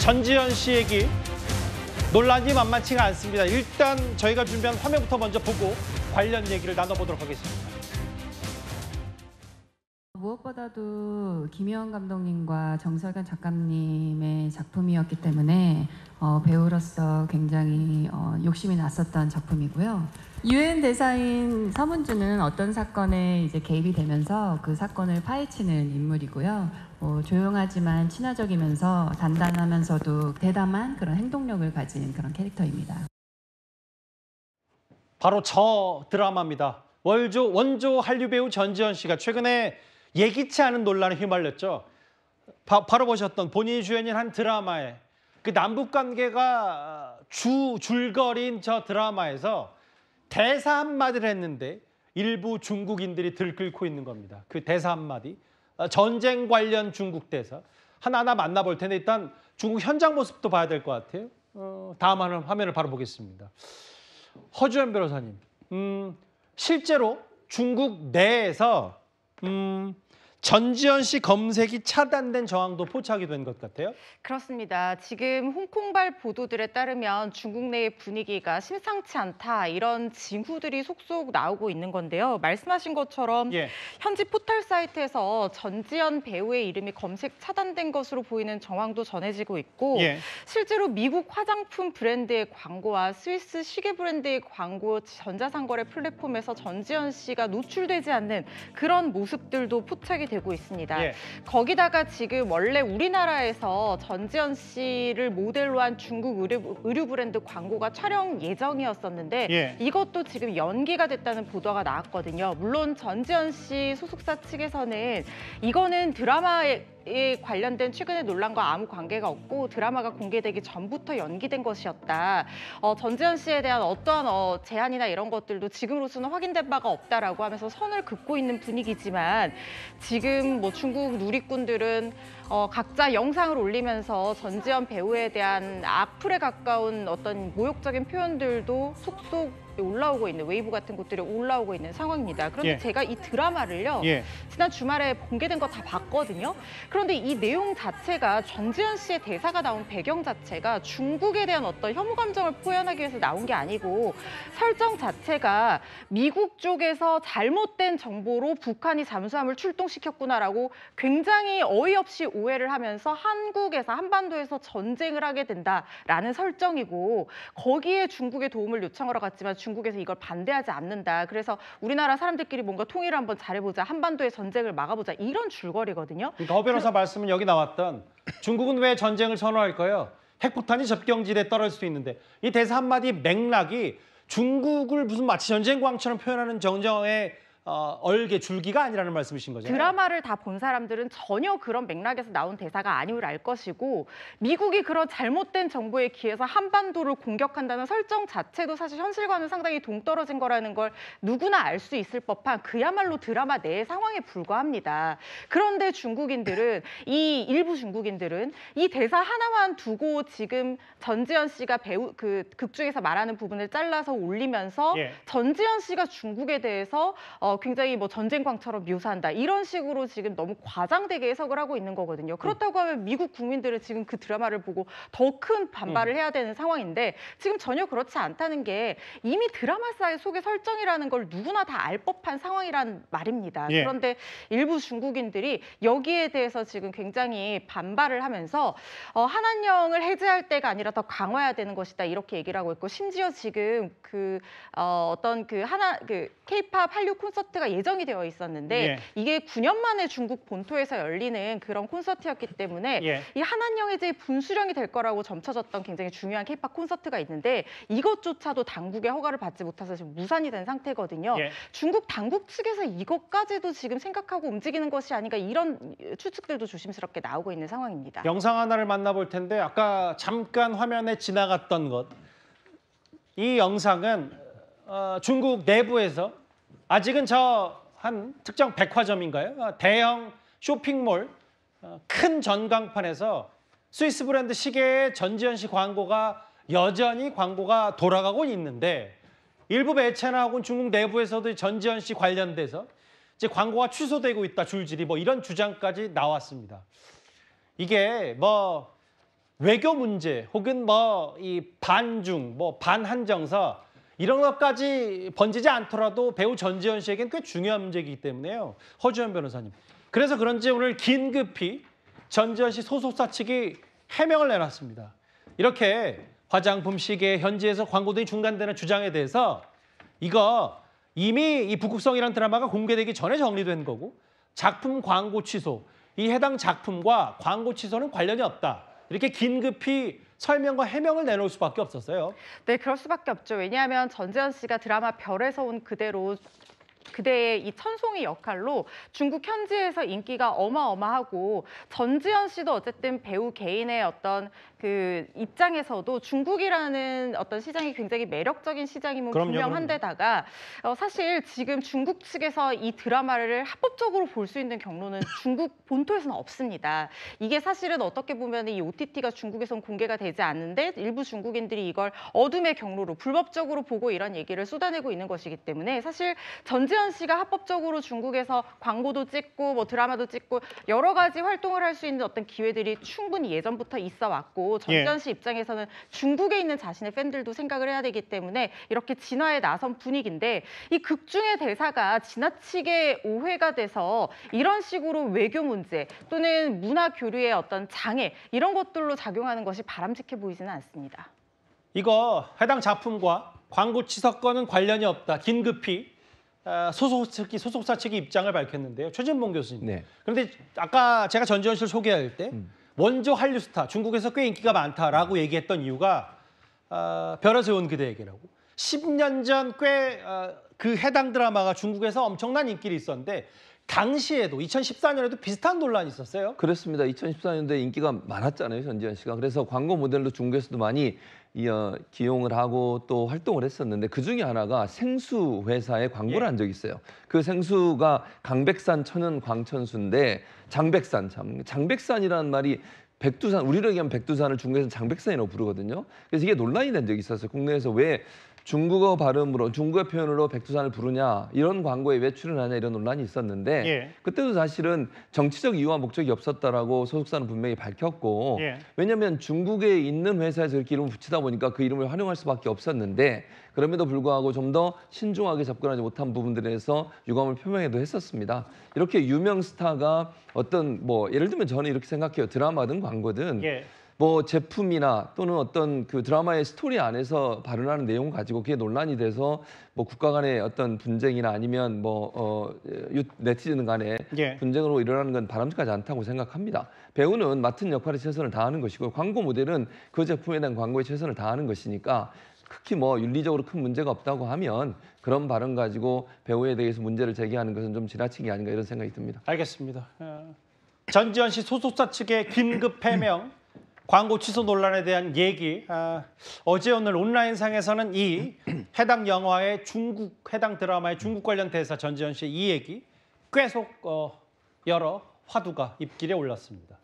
전지현 씨 얘기 논란이 만만치가 않습니다. 일단 저희가 준비한 화면부터 먼저 보고 관련 얘기를 나눠보도록 하겠습니다. 무엇보다도 김희원 감독님과 정설관 작가님의 작품이었기 때문에 배우로서 굉장히 욕심이 났었던 작품이고요. 유엔 대사인 서문주는 어떤 사건에 이제 개입이 되면서 그 사건을 파헤치는 인물이고요. 조용하지만 친화적이면서 단단하면서도 대담한 그런 행동력을 가진 그런 캐릭터입니다. 바로 저 드라마입니다. 원조 한류 배우 전지현 씨가 최근에 예기치 않은 논란에 휘말렸죠. 바로 보셨던 본인이 주연인 한 드라마에 그 남북 관계가 줄거리인 저 드라마에서 대사 한마디를 했는데 일부 중국인들이 들끓고 있는 겁니다. 그 대사 한마디, 전쟁 관련 중국 대사 하나하나 만나볼 텐데 일단 중국 현장 모습도 봐야 될 것 같아요. 다음 화면을 바로 보겠습니다. 허주연 변호사님, 실제로 중국 내에서 전지현 씨 검색이 차단된 정황도 포착이 된 것 같아요. 그렇습니다. 지금 홍콩발 보도들에 따르면 중국 내의 분위기가 심상치 않다 이런 징후들이 속속 나오고 있는 건데요. 말씀하신 것처럼 현지 포털 사이트에서 전지현 배우의 이름이 검색 차단된 것으로 보이는 정황도 전해지고 있고 실제로 미국 화장품 브랜드의 광고와 스위스 시계 브랜드의 광고 전자상거래 플랫폼에서 전지현 씨가 노출되지 않는 그런 모습들도 포착이 되고 있습니다. 거기다가 지금 원래 우리나라에서 전지현 씨를 모델로 한 중국 의류 브랜드 광고가 촬영 예정이었었는데 이것도 지금 연기가 됐다는 보도가 나왔거든요. 물론 전지현 씨 소속사 측에서는 이거는 드라마에 관련된 최근의 논란과 아무 관계가 없고 드라마가 공개되기 전부터 연기된 것이었다. 전지현 씨에 대한 어떠한 제안이나 이런 것들도 지금으로서는 확인된 바가 없다라고 하면서 선을 긋고 있는 분위기지만 지금 뭐 중국 누리꾼들은 각자 영상을 올리면서 전지현 배우에 대한 악플에 가까운 어떤 모욕적인 표현들도 속속 올라오고 있는 웨이브 같은 것들이 올라오고 있는 상황입니다. 그런데 제가 이 드라마를요 지난 주말에 공개된 거 다 봤거든요. 그런데 이 내용 자체가 전지현 씨의 대사가 나온 배경 자체가 중국에 대한 어떤 혐오 감정을 표현하기 위해서 나온 게 아니고 설정 자체가 미국 쪽에서 잘못된 정보로 북한이 잠수함을 출동시켰구나라고 굉장히 어이없이 오해를 하면서 한반도에서 전쟁을 하게 된다라는 설정이고 거기에 중국의 도움을 요청하러 갔지만 중국에서 이걸 반대하지 않는다. 그래서 우리나라 사람들끼리 뭔가 통일을 한번 잘해보자. 한반도의 전쟁을 막아보자. 이런 줄거리거든요. 그러니까 허 변호사 말씀은 여기 나왔던 중국은 왜 전쟁을 선호할까요? 핵폭탄이 접경지대에 떨어질 수 있는데 이 대사 한마디 맥락이 중국을 무슨 마치 전쟁광처럼 표현하는 정정의 얼개 줄기가 아니라는 말씀이신 거죠? 드라마를 다 본 사람들은 전혀 그런 맥락에서 나온 대사가 아님을 알 것이고 미국이 그런 잘못된 정보에 기해서 한반도를 공격한다는 설정 자체도 사실 현실과는 상당히 동떨어진 거라는 걸 누구나 알 수 있을 법한 그야말로 드라마 내의 상황에 불과합니다. 그런데 일부 중국인들은 이 대사 하나만 두고 지금 전지현 씨가 극 중에서 말하는 부분을 잘라서 올리면서 전지현 씨가 중국에 대해서 굉장히 뭐 전쟁광처럼 묘사한다. 이런 식으로 지금 너무 과장되게 해석을 하고 있는 거거든요. 그렇다고 하면 미국 국민들은 지금 그 드라마를 보고 더 큰 반발을 해야 되는 상황인데 지금 전혀 그렇지 않다는 게 이미 드라마 속의 설정이라는 걸 누구나 다 알 법한 상황이란 말입니다. 그런데 일부 중국인들이 여기에 대해서 지금 굉장히 반발을 하면서 한한령을 해제할 때가 아니라 더 강화해야 되는 것이다. 이렇게 얘기를 하고 있고 심지어 지금 K-팝 한류 콘서트가 예정이 되어 있었는데 이게 9년 만에 중국 본토에서 열리는 그런 콘서트였기 때문에 이 한한령 해제의 분수령이 될 거라고 점쳐졌던 굉장히 중요한 K-팝 콘서트가 있는데 이것조차도 당국의 허가를 받지 못해서 지금 무산이 된 상태거든요. 중국 당국 측에서 이것까지도 지금 생각하고 움직이는 것이 아닌가 이런 추측들도 조심스럽게 나오고 있는 상황입니다. 영상 하나를 만나볼 텐데 아까 잠깐 화면에 지나갔던 것. 이 영상은 중국 내부에서 아직은 한 특정 백화점인가요? 대형 쇼핑몰 큰 전광판에서 스위스 브랜드 시계의 전지현 씨 광고가 여전히 광고가 돌아가고 있는데 일부 매체나 혹은 중국 내부에서도 전지현 씨 관련돼서 이제 광고가 취소되고 있다, 줄줄이 뭐 이런 주장까지 나왔습니다. 이게 뭐 외교 문제 혹은 뭐 이 반중, 뭐 반한정서 이런 것까지 번지지 않더라도 배우 전지현 씨에겐 꽤 중요한 문제이기 때문에요. 허주연 변호사님. 그래서 그런지 오늘 긴급히 전지현 씨 소속사 측이 해명을 내놨습니다. 이렇게 화장품, 시계, 현지에서 광고 등이 중단되는 주장에 대해서 이거 이미 이 북극성이라는 드라마가 공개되기 전에 정리된 거고 작품 광고 취소, 이 해당 작품과 광고 취소는 관련이 없다. 이렇게 긴급히 설명과 해명을 내놓을 수밖에 없었어요. 네, 그럴 수밖에 없죠. 왜냐하면 전지현 씨가 드라마 별에서 온 그대로 그대의 이 천송이 역할로 중국 현지에서 인기가 어마어마하고 전지현 씨도 어쨌든 배우 개인의 어떤 그 입장에서도 중국이라는 어떤 시장이 굉장히 매력적인 시장임은 분명한데다가 사실 지금 중국 측에서 이 드라마를 합법적으로 볼 수 있는 경로는 중국 본토에서는 없습니다. 이게 사실은 어떻게 보면 이 OTT가 중국에선 공개가 되지 않는데 일부 중국인들이 이걸 어둠의 경로로 불법적으로 보고 이런 얘기를 쏟아내고 있는 것이기 때문에 사실 전지현 씨가 합법적으로 중국에서 광고도 찍고 뭐 드라마도 찍고 여러 가지 활동을 할 수 있는 어떤 기회들이 충분히 예전부터 있어 왔고 전지현 씨 입장에서는 중국에 있는 자신의 팬들도 생각을 해야 되기 때문에 이렇게 진화에 나선 분위기인데 이 극중의 대사가 지나치게 오해가 돼서 이런 식으로 외교 문제 또는 문화 교류의 어떤 장애 이런 것들로 작용하는 것이 바람직해 보이지는 않습니다. 이거 해당 작품과 광고 취소건은 관련이 없다. 긴급히 소속사 측이 입장을 밝혔는데요. 최진봉 교수님. 네. 그런데 아까 제가 전지현 씨를 소개할 때 원조 한류 스타, 중국에서 꽤 인기가 많다라고 얘기했던 이유가 별에서 온 그대에게라고. 10년 전 꽤 그 해당 드라마가 중국에서 엄청난 인기를 있었는데 당시에도 2014년에도 비슷한 논란이 있었어요. 그렇습니다. 2014년도에 인기가 많았잖아요, 전지현 씨가. 그래서 광고 모델로 중국에서도 많이 기용을 하고 또 활동을 했었는데 그중에 하나가 생수 회사에 광고를 한 적이 있어요. 그 생수가 강백산 천연 광천수인데 장백산이라는 말이 백두산, 우리로 얘기하면 백두산을 중국에서는 장백산이라고 부르거든요. 그래서 이게 논란이 된 적이 있었어요. 국내에서 왜 중국어 발음으로, 중국어 표현으로 백두산을 부르냐, 이런 광고에 왜 출연하냐 이런 논란이 있었는데 그때도 사실은 정치적 이유와 목적이 없었다라고 소속사는 분명히 밝혔고 왜냐하면 중국에 있는 회사에서 이렇게 이름을 붙이다 보니까 그 이름을 활용할 수밖에 없었는데 그럼에도 불구하고 좀 더 신중하게 접근하지 못한 부분들에서 유감을 표명해도 했었습니다. 이렇게 유명 스타가 어떤 뭐 예를 들면 저는 이렇게 생각해요. 드라마든 광고든 뭐 제품이나 또는 어떤 그 드라마의 스토리 안에서 발언하는 내용 가지고 그게 논란이 돼서 뭐 국가 간의 어떤 분쟁이나 아니면 뭐 네티즌 간의 분쟁으로 일어나는 건 바람직하지 않다고 생각합니다. 배우는 맡은 역할에 최선을 다하는 것이고 광고 모델은 그 제품에 대한 광고에 최선을 다하는 것이니까 특히 뭐 윤리적으로 큰 문제가 없다고 하면 그런 발언 가지고 배우에 대해서 문제를 제기하는 것은 좀 지나치기 아닌가 이런 생각이 듭니다. 알겠습니다. 전지현 씨 소속사 측의 긴급 해명, 광고 취소 논란에 대한 얘기. 어제 오늘 온라인상에서는 이 해당 영화의 해당 드라마의 중국 관련 대사 전지현 씨의 이 얘기 계속 여러 화두가 입길에 올랐습니다.